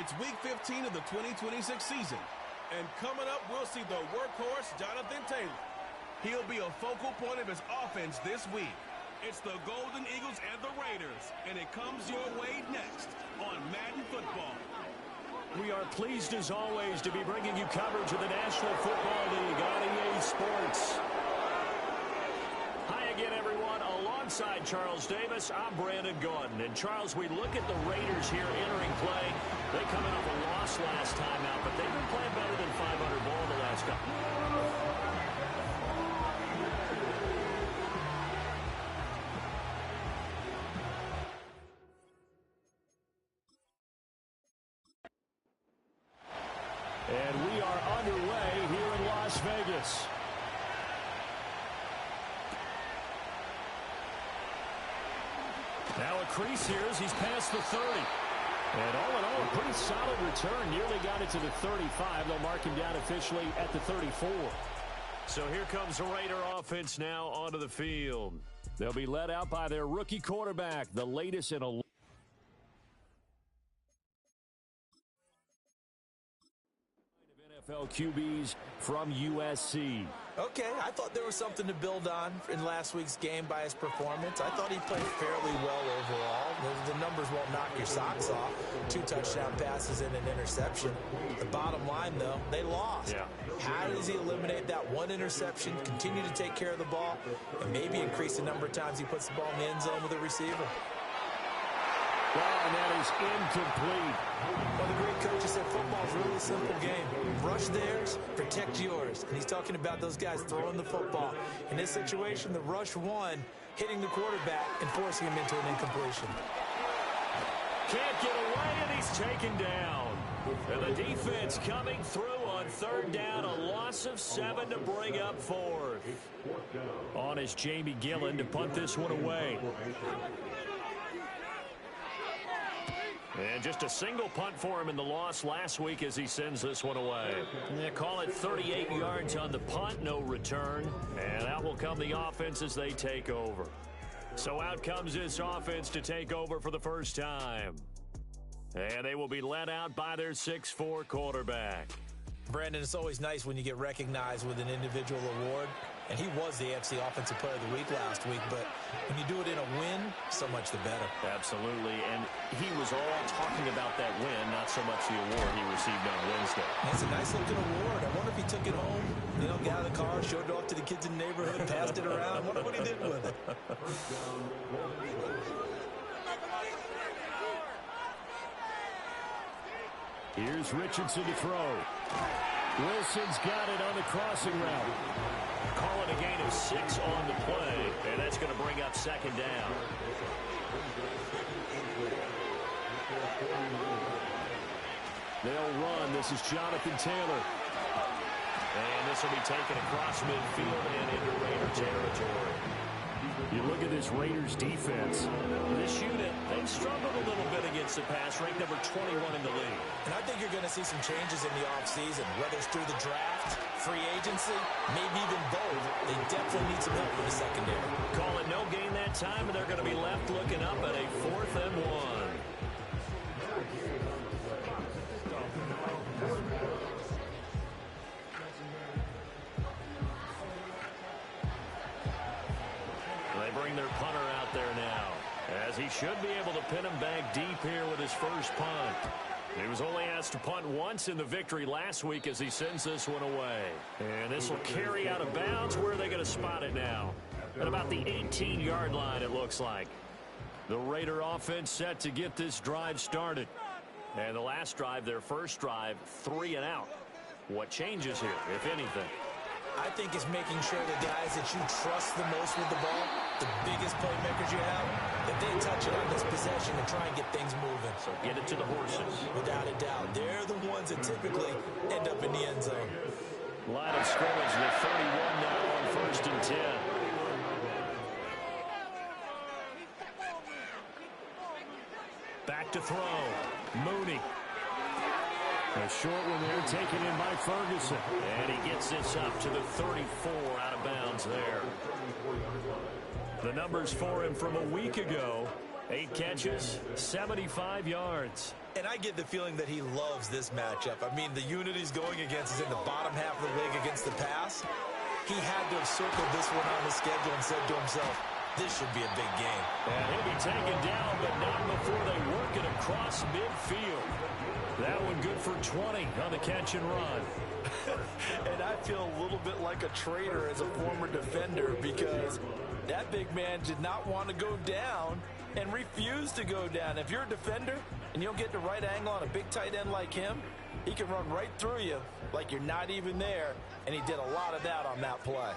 It's Week 15 of the 2026 season. And coming up, we'll see the workhorse, Jonathan Taylor. He'll be a focal point of his offense this week. It's the Golden Eagles and the Raiders, and it comes your way next on Madden Football. We are pleased, as always, to be bringing you coverage of the National Football League on EA Sports. Hi again, everyone. Alongside Charles Davis, I'm Brandon Gordon. And, Charles, we look at the Raiders here entering play. They come off a loss last time out, but they've been playing better than 500 ball the last couple. And we are underway here in Las Vegas. Now a crease here as he's past the 30. And all in all, a pretty solid return. Nearly got it to the 35. They'll mark him down officially at the 34. So here comes the Raider offense now onto the field. They'll be led out by their rookie quarterback, the latest in a NFL QBs from USC. Okay, I thought there was something to build on in last week's game by his performance. I thought he played fairly well overall. The numbers won't knock your socks off. 2 touchdown passes and an interception. The bottom line, though, they lost. Yeah. How does he eliminate that one interception, continue to take care of the ball, and maybe increase the number of times he puts the ball in the end zone with a receiver? Well, and that is incomplete. Well, the great coach said football's a really simple game. Rush theirs, protect yours. And he's talking about those guys throwing the football. In this situation, the rush won, hitting the quarterback and forcing him into an incompletion. Can't get away, and he's taken down. And the defense coming through on third down. A loss of 7 to bring up fourth. On is Jamie Gillen to punt this one away. And just a single punt for him in the loss last week as he sends this one away. They call it 38 yards on the punt, no return. And out will come the offense as they take over. So out comes this offense to take over for the first time. And they will be led out by their 6'4" quarterback. Brandon, it's always nice when you get recognized with an individual award. And he was the AFC Offensive Player of the Week last week. But when you do it in a win, so much the better. Absolutely. And he was all talking about that win, not so much the award he received on Wednesday. That's a nice-looking award. I wonder if he took it home, got out of the car, showed it off to the kids in the neighborhood, passed it around. I wonder what he did with it. Here's Richardson to throw. Wilson's got it on the crossing route. Call it a gain of 6 on the play, and that's going to bring up second down. They'll run. This is Jonathan Taylor. And this will be taken across midfield and into Raider territory. You look at this Raiders defense. This unit, they've struggled a little bit against the pass, ranked number 21 in the league. And I think you're going to see some changes in the offseason, whether it's through the draft, free agency, maybe even both. They definitely need some help with the secondary. Call it no gain that time, and they're going to be left looking up at a 4th and 1. Bring their punter out there now, as he should be able to pin him back deep here with his first punt. He was only asked to punt once in the victory last week as he sends this one away. And this will carry out of bounds. Where are they going to spot it now? At about the 18-yard line, it looks like. The Raider offense set to get this drive started. And the last drive, their first drive, 3 and out. What changes here, if anything? I think it's making sure the guys that you trust the most with the ball, the biggest playmakers you have, that they touch it on this possession and try and get things moving. So get it to the horses. Without a doubt. They're the ones that typically end up in the end zone. Line of scrimmage with 31 now on 1st and 10. Back to throw. Mooney. A short one there taken in by Ferguson. And he gets this up to the 34 out of bounds there. The numbers for him from a week ago. 8 catches, 75 yards. And I get the feeling that he loves this matchup. I mean, the unit he's going against is in the bottom half of the league against the pass. He had to have circled this one on the schedule and said to himself, this should be a big game. And he'll be taken down, but not before they work it across midfield. That one good for 20 on the catch and run. And I feel a little bit like a traitor as a former defender because that big man did not want to go down and refused to go down. If you're a defender and you don't get the right angle on a big tight end like him, he can run right through you like you're not even there, and he did a lot of that on that play.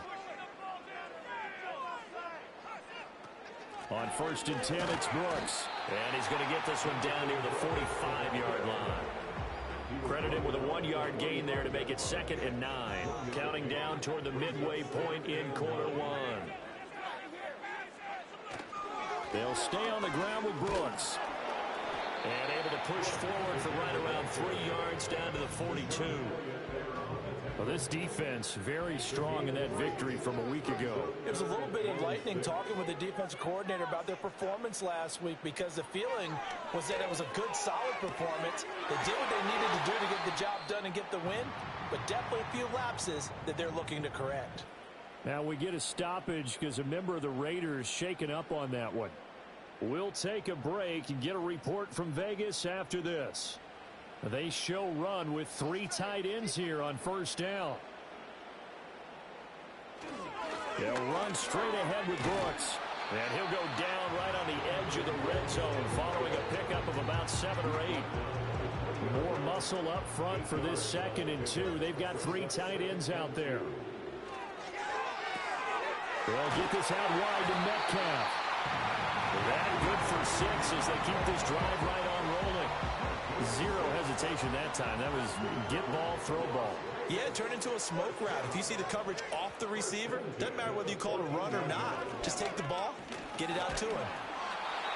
On 1st and 10, it's Brooks. And he's going to get this one down near the 45-yard line. Credit him with a 1-yard gain there to make it 2nd and 9. Counting down toward the midway point in quarter one. They'll stay on the ground with Brooks. And able to push forward for right around 3 yards down to the 42. Well, this defense very strong in that victory from a week ago. There's a little bit of lightning talking with the defensive coordinator about their performance last week because the feeling was that it was a good, solid performance. They did what they needed to do to get the job done and get the win, but definitely a few lapses that they're looking to correct. Now we get a stoppage because a member of the Raiders shaken up on that one. We'll take a break and get a report from Vegas after this. They show run with 3 tight ends here on 1st down. They'll run straight ahead with Brooks. And he'll go down right on the edge of the red zone following a pickup of about 7 or 8. More muscle up front for this 2nd and 2. They've got 3 tight ends out there. They'll get this out wide to Metcalf. That good for 6 as they keep this drive right on rolling. 0 hesitation that time. That was get ball, throw ball. Yeah, turn into a smoke route. If you see the coverage off the receiver, doesn't matter whether you call it a run or not. Just take the ball, get it out to him.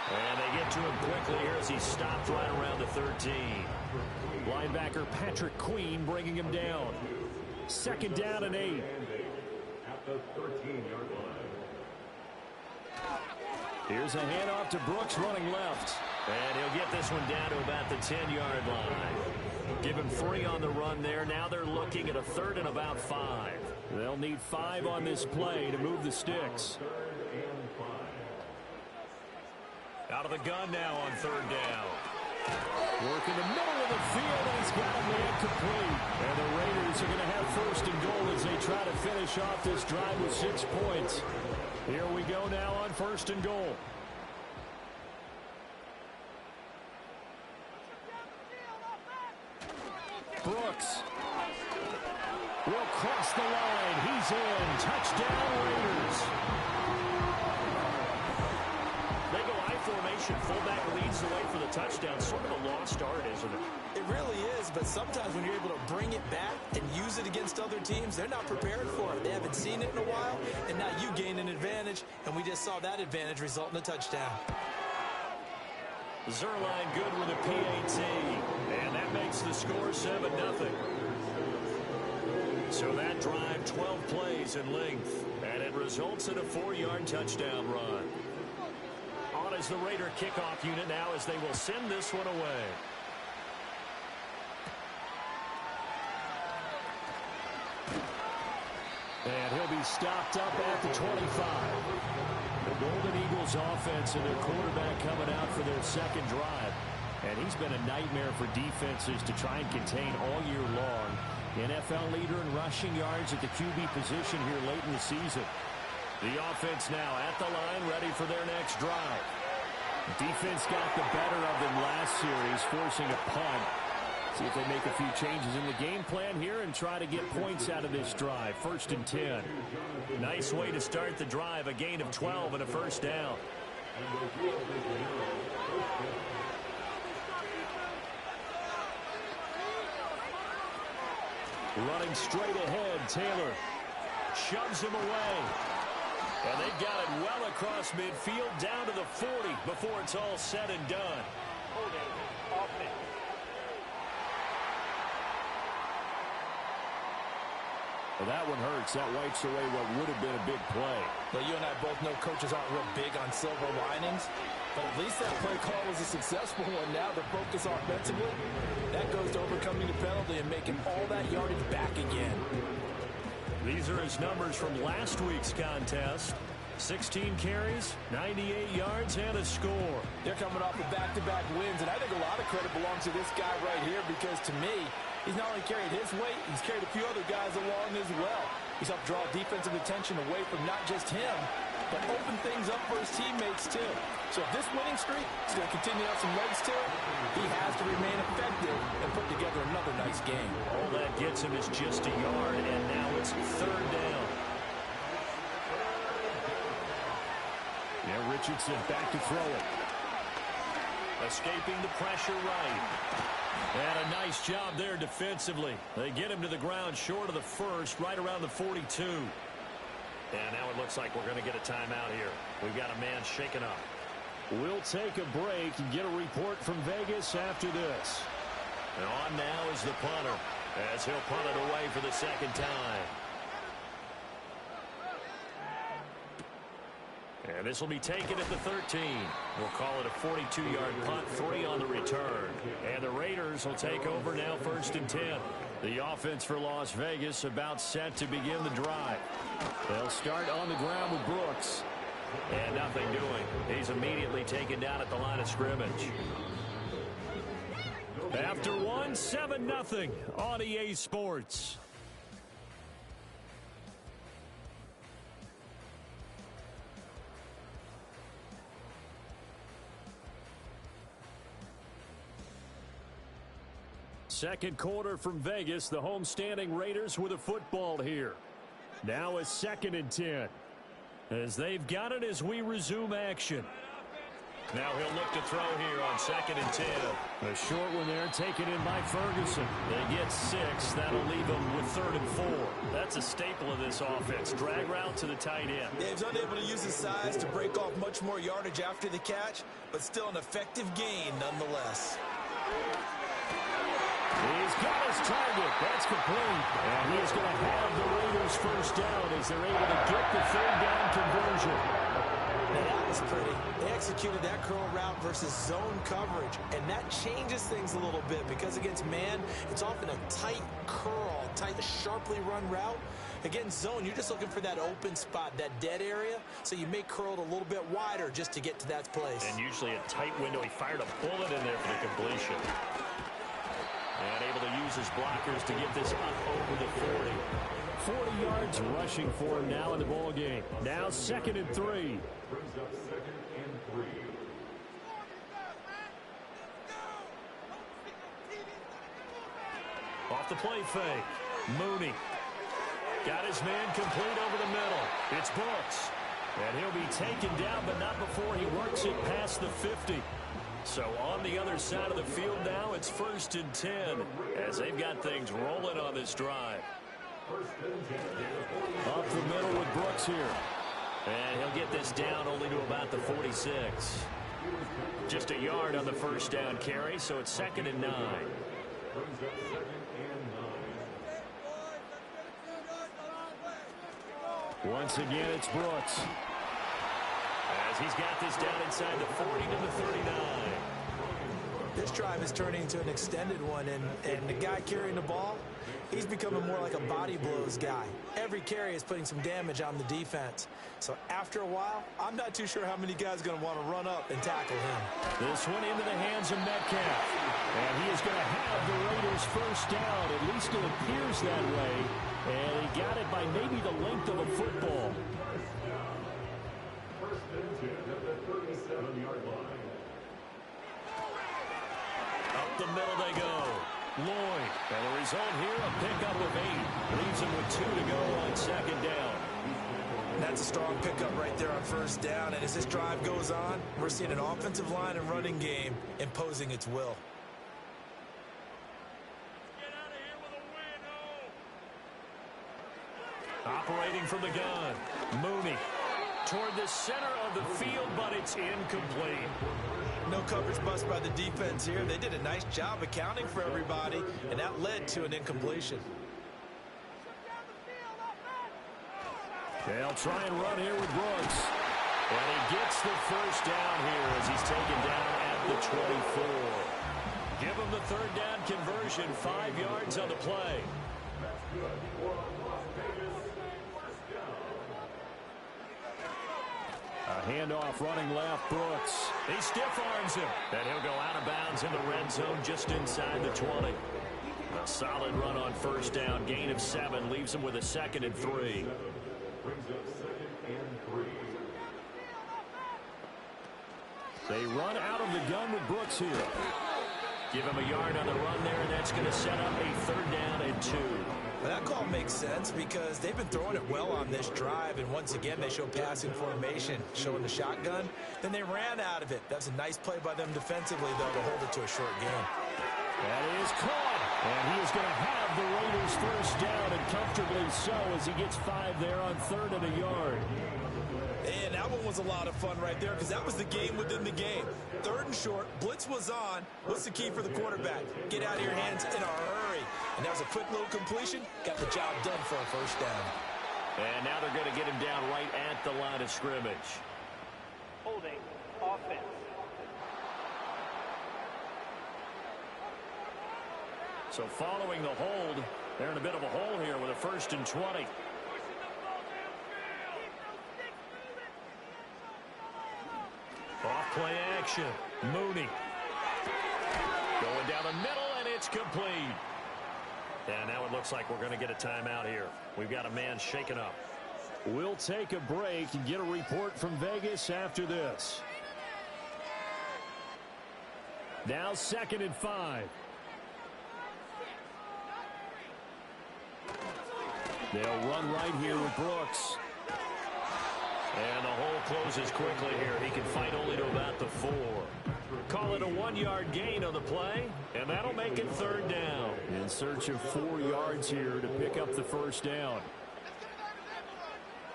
And they get to him quickly here as he stopped right around the 13. Linebacker Patrick Queen bringing him down. 2nd down and 8. At the 13-yard line. Here's a handoff to Brooks running left. And he'll get this one down to about the 10-yard line. Give him 3 on the run there. Now they're looking at a 3rd and about 5. They'll need 5 on this play to move the sticks. Out of the gun now on 3rd down. Work in the middle of the field, and he's got a man complete. And the Raiders are going to have 1st and goal as they try to finish off this drive with 6 points. Here we go now on 1st and goal. Brooks will cross the line. He's in. Touchdown, Raiders. They go I formation. Fullback leads the way for the touchdown. Sort of a lost art, isn't it? It really is, but sometimes when you're able to bring it back and use it against other teams, they're not prepared for it. They haven't seen it in a while, and now you gain an advantage, and we just saw that advantage result in a touchdown. Zerline good with a PAT, and that makes the score 7-0. So that drive, 12 plays in length, and it results in a 4-yard touchdown run. On is the Raider kickoff unit now as they will send this one away. And he'll be stopped up at the 25. The Golden Eagles offense and their quarterback coming out for their 2nd drive. And he's been a nightmare for defenses to try and contain all year long. NFL leader in rushing yards at the QB position here late in the season. The offense now at the line, ready for their next drive. Defense got the better of them last series, forcing a punt. See if they make a few changes in the game plan here and try to get points out of this drive. 1st and 10. Nice way to start the drive. A gain of 12 and a 1st down. Running straight ahead, Taylor shoves him away. And they've got it well across midfield down to the 40 before it's all said and done. Well, that one hurts. That wipes away what would have been a big play. Well, you and I both know coaches aren't real big on silver linings, but at least that play call was a successful one. Now the focus offensively, that goes to overcoming the penalty and making all that yardage back again. These are his numbers from last week's contest. 16 carries, 98 yards, and a score. They're coming off of back-to-back wins, and I think a lot of credit belongs to this guy right here because, to me, he's not only carried his weight, he's carried a few other guys along as well. He's helped draw defensive attention away from not just him, but open things up for his teammates, too. So if this winning streak is going to continue to have some legs to it, he has to remain effective and put together another nice game. All that gets him is just a yard, and now it's third down. Yeah, Richardson back to throw it. Escaping the pressure right. And a nice job there defensively. They get him to the ground short of the first, right around the 42. And now it looks like we're going to get a timeout here. We've got a man shaken up. We'll take a break and get a report from Vegas after this. And on now is the punter, as he'll punt it away for the second time. And this will be taken at the 13. We'll call it a 42-yard punt, 3 on the return. And the Raiders will take over now, 1st and 10. The offense for Las Vegas about set to begin the drive. They'll start on the ground with Brooks. And nothing doing. He's immediately taken down at the line of scrimmage. After one, 7-0 on EA Sports. Second quarter from Vegas. The homestanding Raiders with a football here. Now a 2nd and 10. As they've got it as we resume action. Now he'll look to throw here on 2nd and 10. A short one there taken in by Ferguson. They get 6. That'll leave them with 3rd and 4. That's a staple of this offense. Drag route to the tight end. Yeah, he's unable to use his size to break off much more yardage after the catch, but still an effective gain nonetheless. He's got his target. That's complete. And he's going to have the Raiders first down as they're able to get the 3rd down conversion. Now that was pretty. They executed that curl route versus zone coverage, and that changes things a little bit because against man, it's often a tight curl, tight, sharply run route. Against zone, you're just looking for that open spot, that dead area, so you may curl it a little bit wider just to get to that place. And usually a tight window. He fired a bullet in there for the completion. And able to use his blockers to get this up over the 40. 40 yards rushing for him now in the ball game. Now 2nd and 3. Brings up 2nd and 3. Off the play fake. Mooney. Got his man complete over the middle. It's Brooks. And he'll be taken down, but not before he works it past the 50. So on the other side of the field now, it's 1st and 10 as they've got things rolling on this drive. Up the middle with Brooks here. And he'll get this down only to about the 46. Just a yard on the 1st down carry, so it's 2nd and 9. Once again, it's Brooks. As he's got this down inside the 40 to the 39. This drive is turning into an extended one, and the guy carrying the ball, he's becoming more like a body blows guy. Every carry is putting some damage on the defense. So after a while, I'm not too sure how many guys are going to want to run up and tackle him. This one into the hands of Metcalf. And he is going to have the Raiders first down. At least it appears that way. And he got it by maybe the length of a football. First and 10 at the 37-yard line. Up the middle they go. Lloyd. And the result here, a pickup of 8. Leaves him with 2 to go on 2nd down. That's a strong pickup right there on 1st down. And as this drive goes on, we're seeing an offensive line and running game imposing its will. Operating from the gun. Mooney. Toward the center of the field, but it's incomplete. No coverage bust by the defense here. They did a nice job accounting for everybody, and that led to an incompletion. They'll try and run here with Brooks. And he gets the first down here as he's taken down at the 24. Give him the third down conversion, 5 yards on the play. A handoff running left, Brooks. He stiff arms him. And he'll go out of bounds in the red zone just inside the 20. A solid run on first down, gain of 7, leaves him with a 2nd and 3. Brings up 2nd and 3. They run out of the gun with Brooks here. Give him a yard on the run there, and that's going to set up a 3rd down and 2. Well, that call makes sense because they've been throwing it well on this drive, and once again they show passing formation, showing the shotgun. Then they ran out of it. That's a nice play by them defensively, though, to hold it to a short game. That is caught, and he is going to have the Raiders first down, and comfortably so as he gets 5 there on 3rd and a yard. And that one was a lot of fun right there because that was the game within the game. 3rd and short, blitz was on. What's the key for the quarterback? Get out of your hands in a hurry. And that was a quick little completion. Got the job done for a first down. And now they're going to get him down right at the line of scrimmage. Holding offense. So following the hold, they're in a bit of a hole here with a 1st and 20. Off play action. Mooney. Going down the middle, and it's complete. And now it looks like we're going to get a timeout here. We've got a man shaken up. We'll take a break and get a report from Vegas after this. Now 2nd and 5. They'll run right here with Brooks. And the hole closes quickly here. He can fight only to about the 4. Call it a 1-yard gain on the play, and that'll make it 3rd down. In search of 4 yards here to pick up the first down.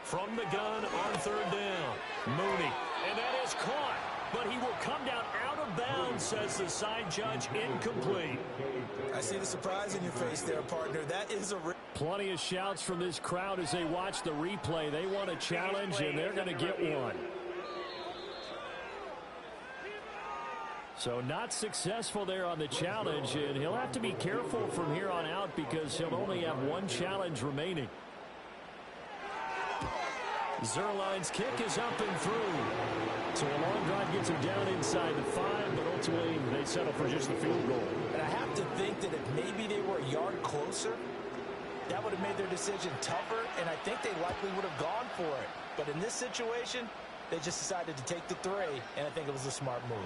From the gun on 3rd down, Mooney. And that is caught, but he will come down out of bounds, says the side judge, incomplete. I see the surprise in your face there, partner. That is a... Plenty of shouts from this crowd as they watch the replay. They want a challenge, and they're going to get one. So not successful there on the challenge, and he'll have to be careful from here on out because he'll only have 1 challenge remaining. Zerline's kick is up and through. So a long drive gets him down inside the 5, but ultimately they settle for just the field goal. And I have to think that if maybe they were a yard closer, that would have made their decision tougher, and I think they likely would have gone for it. But in this situation, they just decided to take the 3, and I think it was a smart move.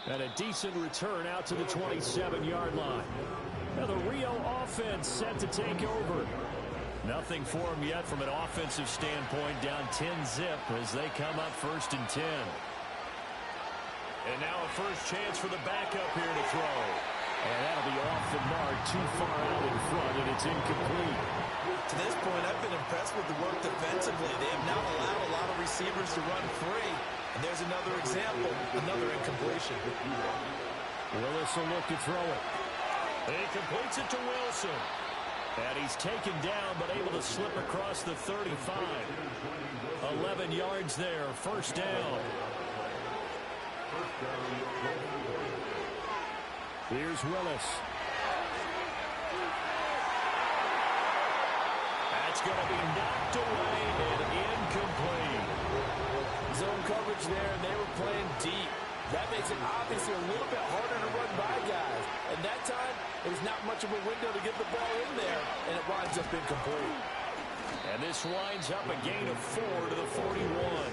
And a decent return out to the 27-yard line. Now the Rio offense set to take over. Nothing for them yet from an offensive standpoint, down 10-zip as they come up 1st and 10. And now a first chance for the backup here to throw. And that'll be off the mark, too far out in front, and it's incomplete. To this point, I've been impressed with the work defensively. They have not allowed a lot of receivers to run free. And there's another example, another incompletion. Willis will look to throw it. He completes it to Wilson. And he's taken down, but able to slip across the 35. 11 yards there, first down. Here's Willis. That's going to be knocked away and incomplete. Zone coverage there, and they were playing deep. That makes it obviously a little bit harder to run by guys. And that time, there's not much of a window to get the ball in there, and it winds up incomplete. And this winds up a gain of 4 to the 41.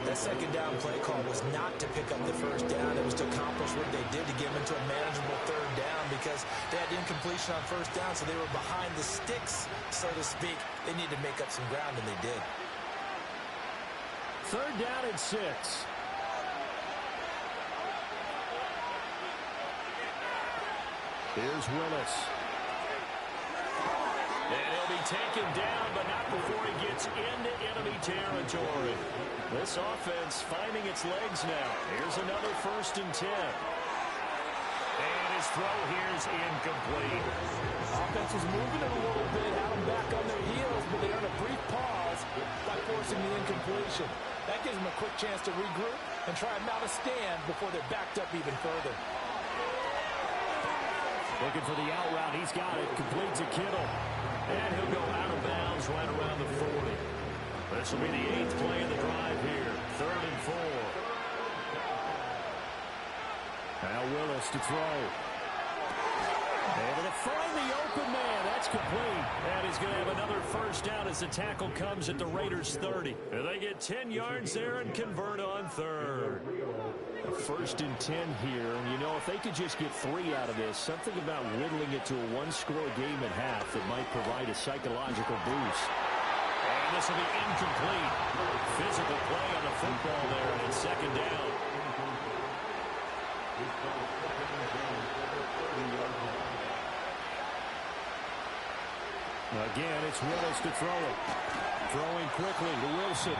That second down play call was not to pick up the first down. It was to accomplish what they did to get them into a manageable 3rd down because they had incompletion on first down, so they were behind the sticks, so to speak. They needed to make up some ground, and they did. 3rd down and 6. Here's Willis. And he'll be taken down, but not before he gets into enemy territory. This offense finding its legs now. Here's another 1st and 10. And his throw here's incomplete. Offense was moving it a little bit, had them back on their heels, but they earned a brief pause by forcing the incompletion. That gives them a quick chance to regroup and try and mount a stand before they're backed up even further. Looking for the out route. He's got it. Completes a Kittle. And he'll go out of bounds right around the 40. This will be the 8th play of the drive here. 3rd and 4. Now Willis to throw. Able to find the open man. That's complete. And he's going to have another first down as the tackle comes at the Raiders' 30. And they get 10 yards there and convert on 3rd. A 1st and 10 here. And, you know, if they could just get 3 out of this, something about whittling it to a one-score game at half that might provide a psychological boost. And this will be incomplete. Physical play on the football there, and it's 2nd down. Again, it's Willis to throw it. Throwing quickly to Wilson.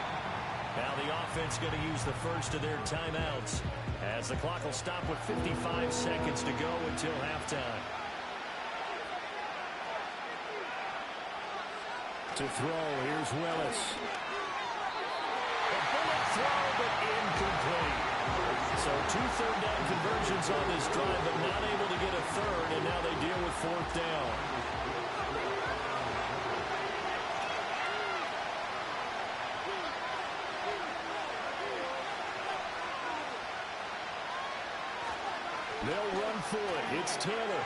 Now the offense going to use the first of their timeouts as the clock will stop with 55 seconds to go until halftime. To throw, here's Willis. A bullet throw, but incomplete. So 2 third-down conversions on this drive, but not able to get a 3rd, and now they deal with 4th down. They'll run for it. It's Taylor.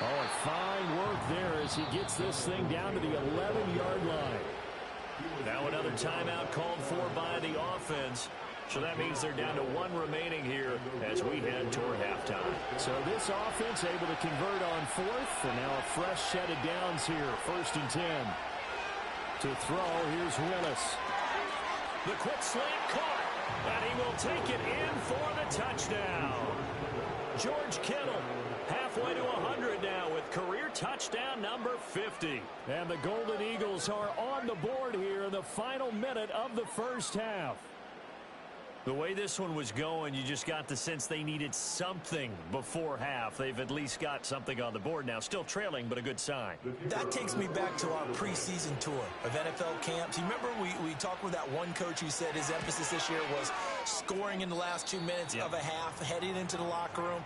Oh, and fine work there as he gets this thing down to the 11-yard line. Now another timeout called for by the offense. So that means they're down to 1 remaining here as we head toward halftime. So this offense able to convert on 4th, and now a fresh set of downs here. 1st and 10. To throw, here's Willis. The quick slant caught, and he will take it in for the touchdown. George Kittle, halfway to 100 now with career touchdown number 50. And the Golden Eagles are on the board here in the final minute of the first half. The way this one was going, you just got the sense they needed something before half. They've at least got something on the board now. Still trailing, but a good sign. That takes me back to our preseason tour of NFL camps. You remember we talked with that one coach who said his emphasis this year was scoring in the last 2 minutes of a half, heading into the locker room.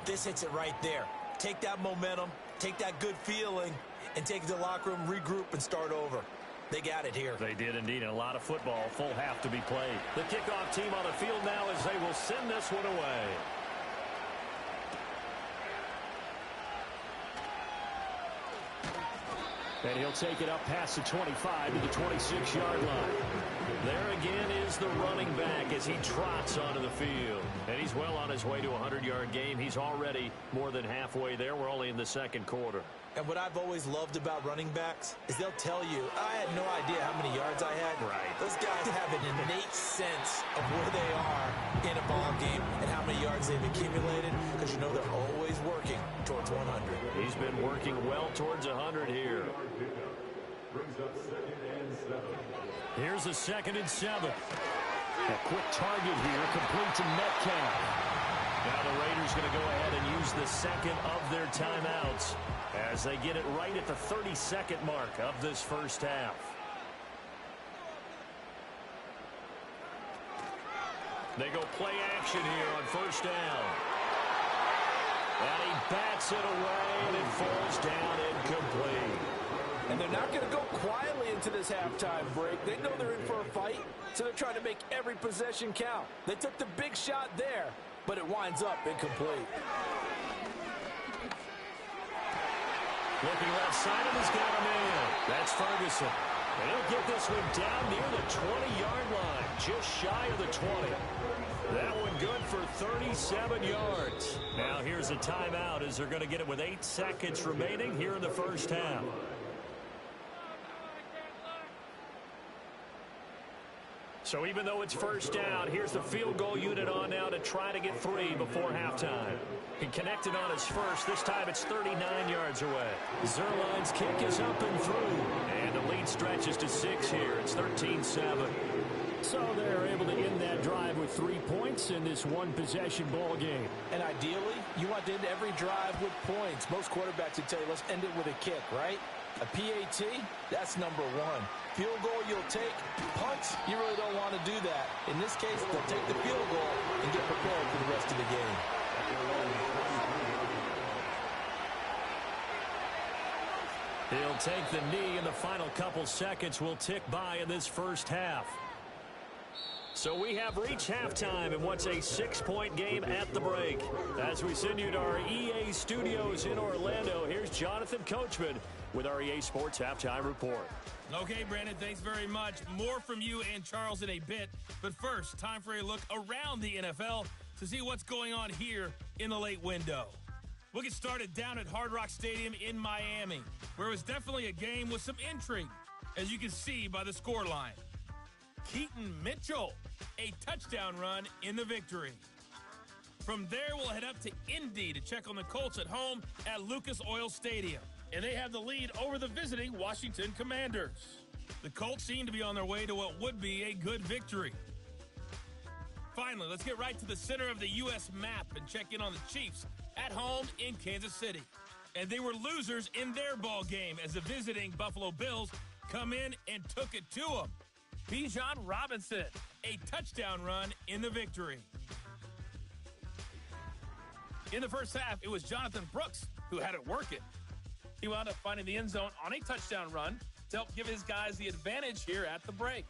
This hits it right there. Take that momentum, take that good feeling, and take it to the locker room, regroup, and start over. They got it here. They did indeed, and a lot of football, full half to be played. The kickoff team on the field now as they will send this one away. And he'll take it up past the 25 to the 26-yard line. There again is the running back as he trots onto the field. And he's well on his way to a 100-yard game. He's already more than halfway there. We're only in the 2nd quarter. And what I've always loved about running backs is they'll tell you, I had no idea how many yards I had. Right. Those guys have an innate sense of where they are in a ball game and how many yards they've accumulated, because you know they're always working towards 100. He's been working well towards 100 here. Here's a 2nd and 7. A quick target here, complete to Metcalf. Now the Raiders going to go ahead and use the 2nd of their timeouts as they get it right at the 32nd mark of this first half. They go play action here on 1st down. And he bats it away, and it falls down incomplete. And they're not going to go quietly into this halftime break. They know they're in for a fight, so they're trying to make every possession count. They took the big shot there, but it winds up incomplete. Looking left side of his got a man. That's Ferguson. And he'll get this one down near the 20-yard line, just shy of the 20. That one good for 37 yards. Now here's a timeout as they're going to get it with 8 seconds remaining here in the first half. So even though it's 1st down, here's the field goal unit on now to try to get 3 before halftime. He connected on his first. This time it's 39 yards away. Zerline's kick is up and through. And the lead stretches to 6 here. It's 13-7. So they're able to end that drive with 3 points in this one-possession ball game. And ideally, you want to end every drive with points. Most quarterbacks would tell you, let's end it with a kick, right? A PAT, that's number one. Field goal you'll take. Punts, you really don't want to do that. In this case, they'll take the field goal and get prepared for the rest of the game. He'll take the knee, and the final couple seconds will tick by in this first half. So we have reached halftime in what's a 6-point game at the break. As we send you to our EA studios in Orlando, here's Jonathan Coachman with our EA Sports Halftime Report. Okay, Brandon, thanks very much. More from you and Charles in a bit. But first, time for a look around the NFL to see what's going on here in the late window. We'll get started down at Hard Rock Stadium in Miami, where it was definitely a game with some intrigue, as you can see by the scoreline. Keaton Mitchell, a touchdown run in the victory. From there, we'll head up to Indy to check on the Colts at home at Lucas Oil Stadium. And they have the lead over the visiting Washington Commanders. The Colts seem to be on their way to what would be a good victory. Finally, let's get right to the center of the U.S. map and check in on the Chiefs at home in Kansas City. And they were losers in their ball game as the visiting Buffalo Bills come in and took it to them. Bijan Robinson, a touchdown run in the victory. In the first half, it was Jonathan Brooks who had it working. He wound up finding the end zone on a touchdown run to help give his guys the advantage here at the break.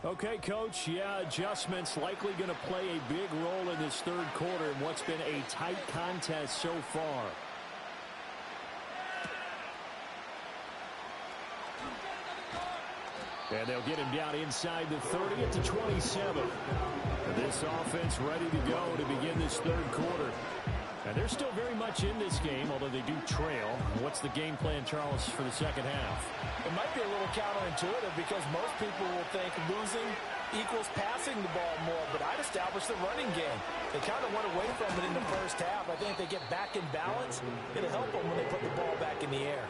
Okay, Coach, adjustments likely going to play a big role in this third quarter in what's been a tight contest so far. And they'll get him down inside the 30 at the 27. This offense ready to go to begin this third quarter. And they're still very much in this game, although they do trail. What's the game plan, Charles, for the second half? It might be a little counterintuitive because most people will think losing equals passing the ball more, but I'd establish the running game. They kind of went away from it in the first half. I think if they get back in balance, it'll help them when they put the ball back in the air.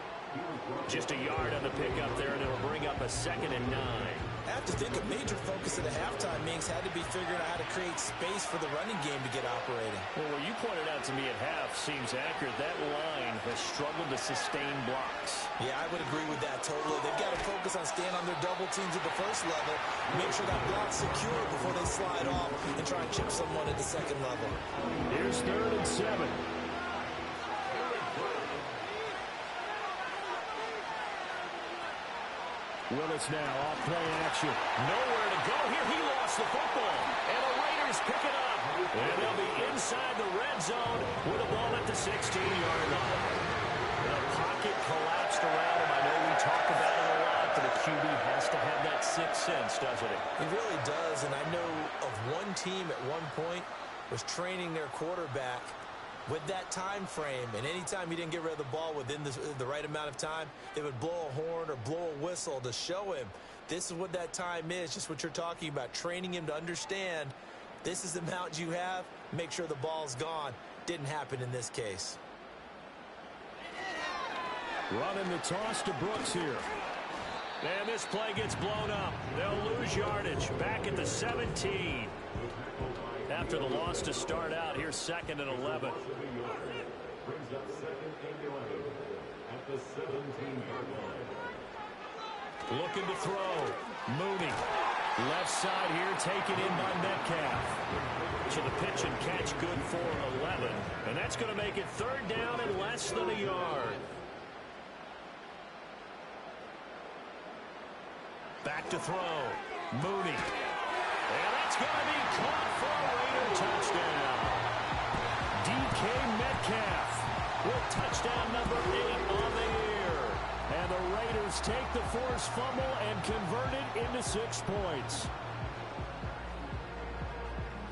Just a yard on the pickup there, and it'll bring up a 2nd and 9. I have to think a major focus at the halftime meetings had to be figuring out how to create space for the running game to get operating. Well, what you pointed out to me at half seems accurate. That line has struggled to sustain blocks. Yeah, I would agree with that totally. They've got to focus on staying on their double teams at the first level, make sure that block's secure before they slide off and try and chip someone at the second level. Here's 3rd and 7. Willis now off play action. Nowhere to go here. He lost the football. And the Raiders pick it up. And they'll be inside the red zone with a ball at the 16-yard line. The pocket collapsed around him. I know we talk about it a lot, but a QB has to have that sixth sense, doesn't it? It really does. And I know of one team at one point was training their quarterback with that time frame, and anytime he didn't get rid of the ball within the right amount of time, they would blow a horn or blow a whistle to show him this is what that time is, just what you're talking about, training him to understand this is the amount you have, make sure the ball's gone. Didn't happen in this case. Running the toss to Brooks here. And this play gets blown up. They'll lose yardage. Back at the 17. After the loss to start out, here's 2nd and 11. Brings up 2nd and 11 at the 17-yard line. Looking to throw. Mooney. Left side here, taken in by Metcalf. So the pitch and catch good for 11. And that's going to make it 3rd down and less than a yard. Back to throw. Mooney. And that's going to be caught for a Raider touchdown. DK Metcalf with touchdown number 8 on the year. And the Raiders take the forced fumble and convert it into 6 points.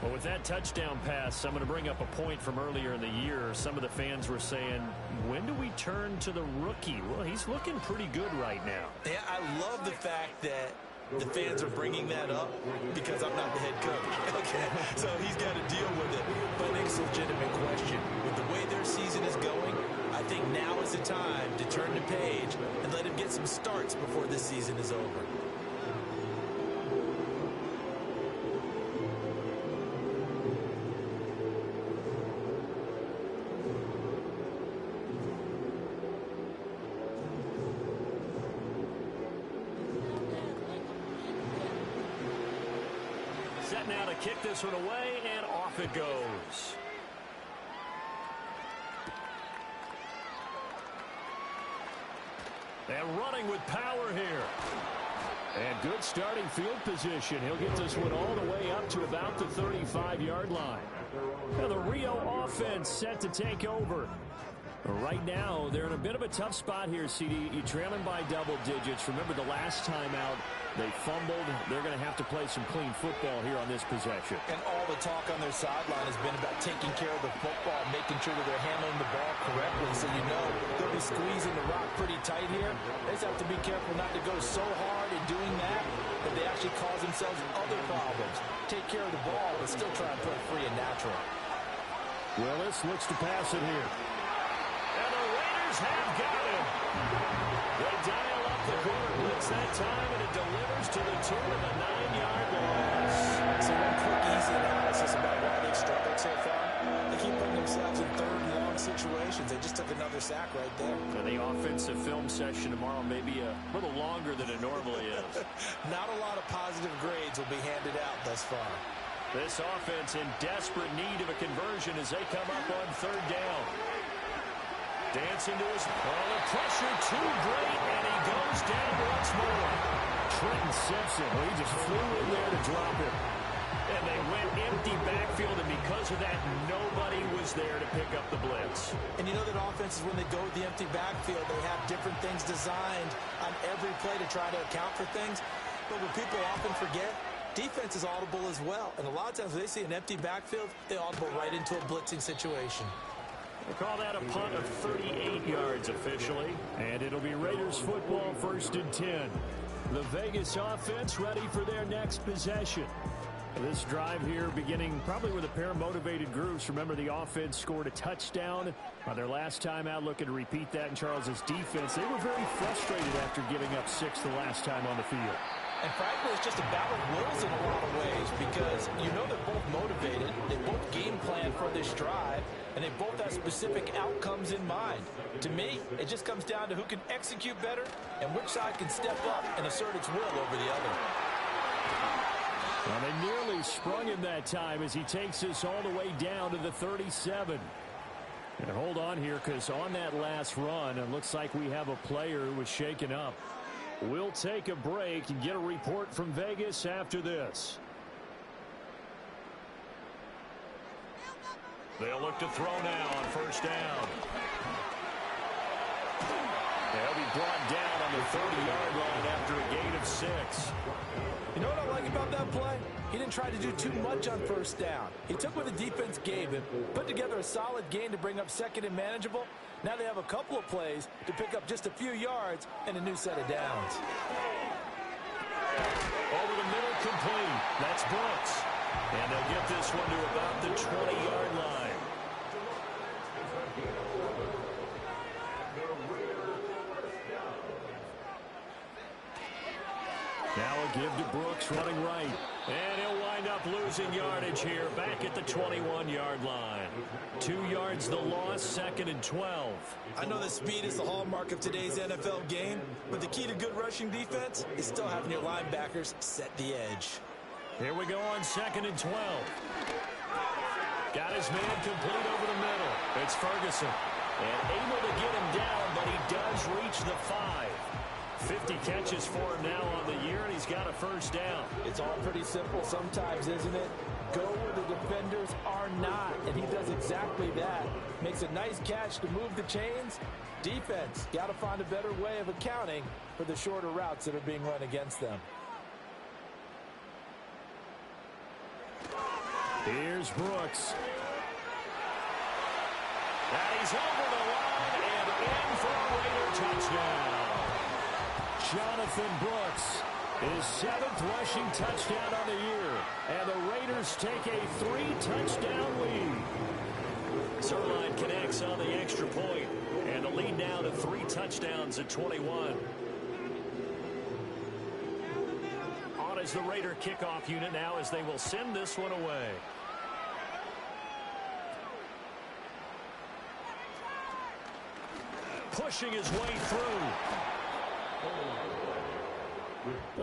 Well, with that touchdown pass, I'm going to bring up a point from earlier in the year. Some of the fans were saying, when do we turn to the rookie? Well, he's looking pretty good right now. Yeah, I love the fact that the fans are bringing that up because I'm not the head coach. Okay, so he's got to deal with it. But it's a legitimate question. With the way their season is going, I think now is the time to turn the page and let him get some starts before this season is over. Set now to kick this one away, and off it goes. And running with power here. And good starting field position. He'll get this one all the way up to about the 35-yard line. Now the Rio offense set to take over. Right now, they're in a bit of a tough spot here, CD. You're trailing by double digits. Remember the last time out, they fumbled. They're going to have to play some clean football here on this possession. And all the talk on their sideline has been about taking care of the football, making sure that they're handling the ball correctly. So you know they'll be squeezing the rock pretty tight here. They just have to be careful not to go so hard in doing that they actually cause themselves other problems. Take care of the ball, but still try and play free and natural. Willis looks to pass it here. And the Raiders have got him. They dial up the quarter blitz that time, and it delivers to the 2 of the 9-yard loss. So one quick, easy analysis about why they've struggled so far. They keep putting themselves in third and long situations. They just took another sack right there. And the offensive film session tomorrow may be a little longer than it normally is. Not a lot of positive grades will be handed out thus far. This offense in desperate need of a conversion as they come up on third down. Dancing to his well, the pressure too great, and he goes down once more. Trenton Simpson, well, he just flew in there to drop him. And they went empty backfield, and because of that, nobody was there to pick up the blitz. And you know that offenses, when they go with the empty backfield, they have different things designed on every play to try to account for things. But what people often forget, defense is audible as well. And a lot of times when they see an empty backfield, they audible right into a blitzing situation. We'll call that a punt of 38 yards officially. And it'll be Raiders football, 1st and 10. The Vegas offense ready for their next possession. This drive here beginning probably with a pair of motivated groups. Remember, the offense scored a touchdown on their last time out. Looking to repeat that in Charles's defense. They were very frustrated after giving up 6 the last time on the field. And frankly, it's just a battle of wills in a lot of ways because you know they're both motivated. They both game plan for this drive, and they both have specific outcomes in mind. To me, it just comes down to who can execute better and which side can step up and assert its will over the other. Well, they nearly sprung him that time as he takes this all the way down to the 37. And hold on here because on that last run, it looks like we have a player who was shaken up. We'll take a break and get a report from Vegas after this. They'll look to throw now on 1st down. They'll be brought down on the 30-yard line after a gain of 6. You know what I like about that play? He didn't try to do too much on 1st down. He took what the defense gave him, put together a solid gain to bring up 2nd and manageable. Now they have a couple of plays to pick up just a few yards and a new set of downs. Over the middle, complete. That's Brooks. And they'll get this one to about the 20-yard line. Now a give to Brooks running right. And he'll wind up losing yardage here back at the 21-yard line. 2 yards the loss, 2nd and 12. I know that speed is the hallmark of today's NFL game, but the key to good rushing defense is still having your linebackers set the edge. Here we go on 2nd and 12. Got his man complete over the middle. It's Ferguson. And able to get him down, but he does reach the 5. 50 catches for him now on the year, and he's got a 1st down. It's all pretty simple sometimes, isn't it? Go where the defenders are not, and he does exactly that. Makes a nice catch to move the chains. Defense, got to find a better way of accounting for the shorter routes that are being run against them. Here's Brooks. And he's over the line and in for a Raider touchdown. Jonathan Brooks, his 7th rushing touchdown on the year. And the Raiders take a 3-touchdown lead. Zerline connects on the extra point, and the lead now to 3 touchdowns at 21. On is the Raider kickoff unit now as they will send this one away. Pushing his way through.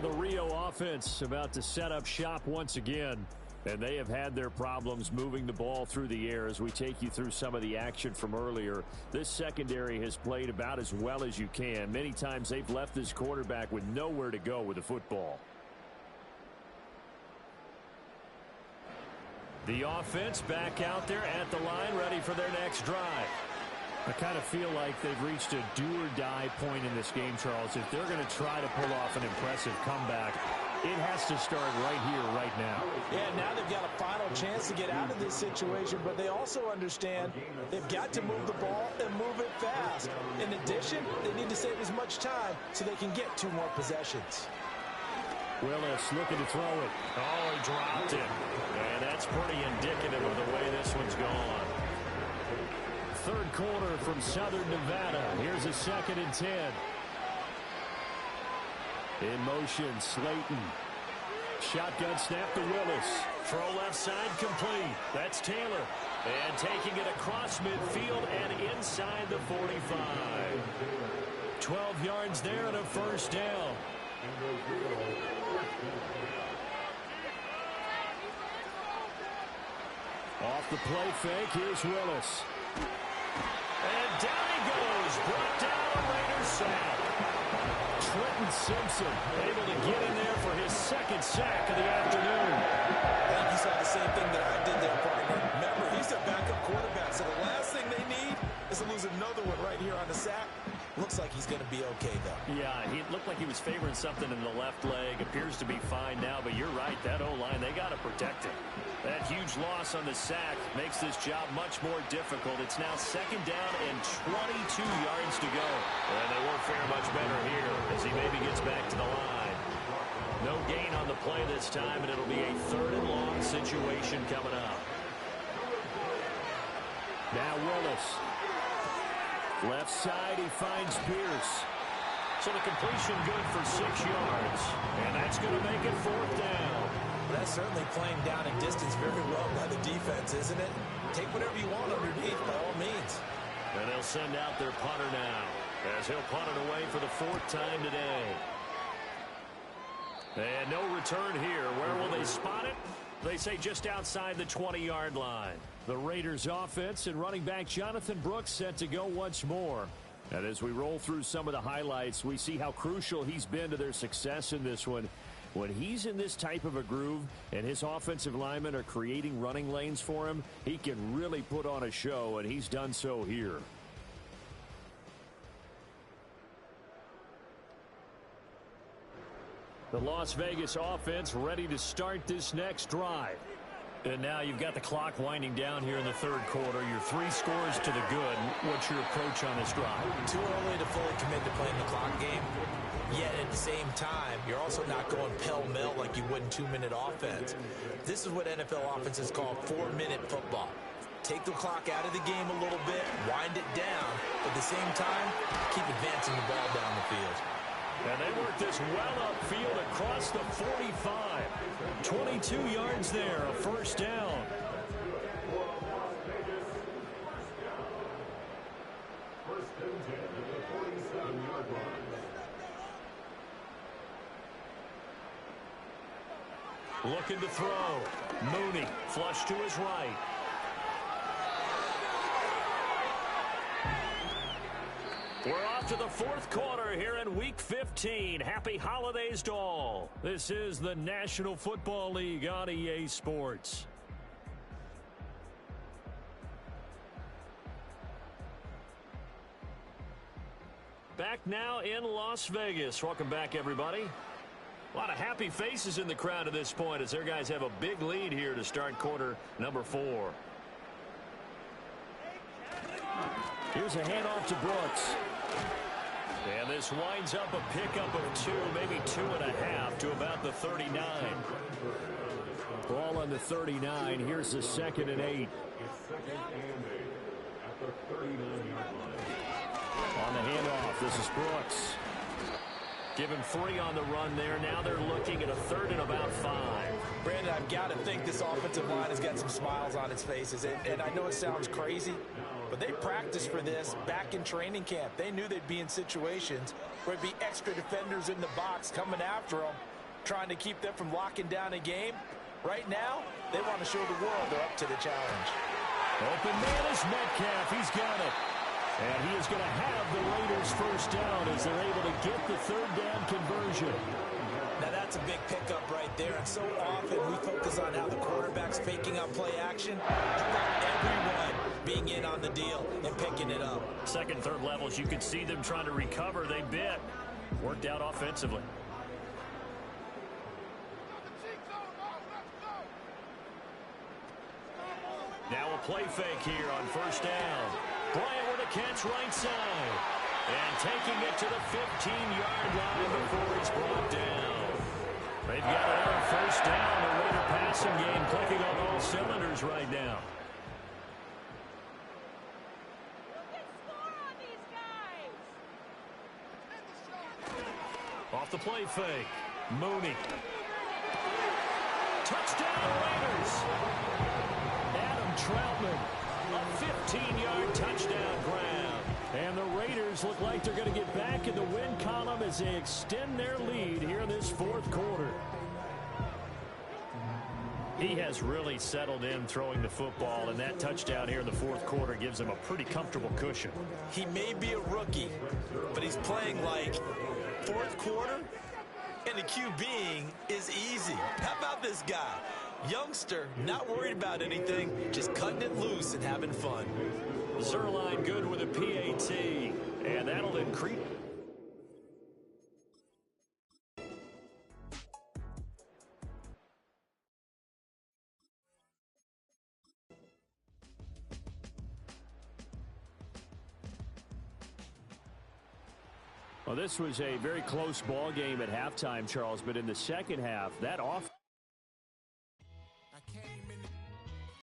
The Rio offense about to set up shop once again. And they have had their problems moving the ball through the air as we take you through some of the action from earlier. This secondary has played about as well as you can. Many times they've left this quarterback with nowhere to go with the football. The offense back out there at the line, ready for their next drive. I kind of feel like they've reached a do-or-die point in this game, Charles. If they're going to try to pull off an impressive comeback, it has to start right here, right now. Yeah, now they've got a final chance to get out of this situation, but they also understand they've got to move the ball and move it fast. In addition, they need to save as much time so they can get 2 more possessions. Willis looking to throw it. Oh, he dropped it. And that's pretty indicative of the way this one's gone. Third quarter from Southern Nevada. Here's a 2nd and 10. In motion, Slayton. Shotgun snap to Willis. Throw left side complete. That's Taylor. And taking it across midfield and inside the 45. 12 yards there and a first down. Off the play fake, here's Willis. And down he goes. Brought down a Raiders sack. Trenton Simpson able to get in there for his 2nd sack of the afternoon. I think you saw the same thing that I did there, partner. Remember, he's a backup quarterback, so the last thing they need is to lose another one right here on the sack. Looks like he's going to be okay, though. Yeah, he looked like he was favoring something in the left leg. Appears to be fine now, but you're right. That O-line, they got to protect him. That huge loss on the sack makes this job much more difficult. It's now 2nd down and 22 yards to go. And they won't fare much better here as he maybe gets back to the line. No gain on the play this time, and it'll be a 3rd and long situation coming up. Now Willis. Left side, he finds Pierce. So the completion good for 6 yards. And that's going to make it 4th down. That's certainly playing down and distance very well by the defense, isn't it? Take whatever you want underneath, by all means. And they'll send out their punter now, as he'll punt it away for the 4th time today. And no return here. Where will they spot it? They say just outside the 20-yard line. The Raiders offense and running back Jonathan Brooks set to go once more. And as we roll through some of the highlights, we see how crucial he's been to their success in this one. When he's in this type of a groove and his offensive linemen are creating running lanes for him, he can really put on a show, and he's done so here. The Las Vegas offense ready to start this next drive. And now you've got the clock winding down here in the 3rd quarter. Your 3 scores to the good. What's your approach on this drive? Too early to fully commit to playing the clock game. Yet at the same time, you're also not going pell-mell like you would in 2-minute offense. This is what NFL offenses call 4-minute football. Take the clock out of the game a little bit, wind it down, but at the same time, keep advancing the ball down the field. And they work this well upfield across the 45. 22 yards there, a first down. First and 10 at the 47-yard line. Looking to throw. Mooney, flush to his right. We're off to the 4th quarter here in Week 15. Happy holidays to all. This is the National Football League on EA Sports. Back now in Las Vegas. Welcome back, everybody. A lot of happy faces in the crowd at this point as their guys have a big lead here to start quarter number 4. Here's a handoff to Brooks. And this winds up a pickup of 2, maybe 2.5 to about the 39. Ball on the 39. Here's the 2nd and 8. It's 2nd and 8 at the 39-yard line. On the handoff, this is Brooks. Given 3 on the run there. Now they're looking at a 3rd and about 5. Brandon, I've got to think this offensive line has got some smiles on its faces. And I know it sounds crazy, But they practiced for this back in training camp. They knew they'd be in situations where there'd be extra defenders in the box coming after them, trying to keep them from locking down a game. Right now, they want to show the world they're up to the challenge. Open man is Metcalf. He's got it. And he is going to have the Raiders first down as they're able to get the third down conversion. Now that's a big pickup right there, and so often we focus on how the quarterback's faking out play action. How about everyone being in on the deal and picking it up? Second, third levels, you could see them trying to recover. They bit. Worked out offensively. Now a play fake here on first down. Bryant with a catch right side. And taking it to the 15-yard line before he's brought down. They've got another first down. The Raider passing game clicking on all cylinders right now. Off the play fake. Mooney. Touchdown Raiders. Troutman, a 15-yard touchdown grab. And the Raiders look like they're going to get back in the win column as they extend their lead here in this fourth quarter. He has really settled in throwing the football, and that touchdown here in the fourth quarter gives him a pretty comfortable cushion. He may be a rookie, but he's playing like fourth quarter, and the QBing is easy. How about this guy? Youngster, not worried about anything, just cutting it loose and having fun. Zerline good with a PAT, and that'll increase. Well, this was a very close ball game at halftime, Charles, but in the second half, that off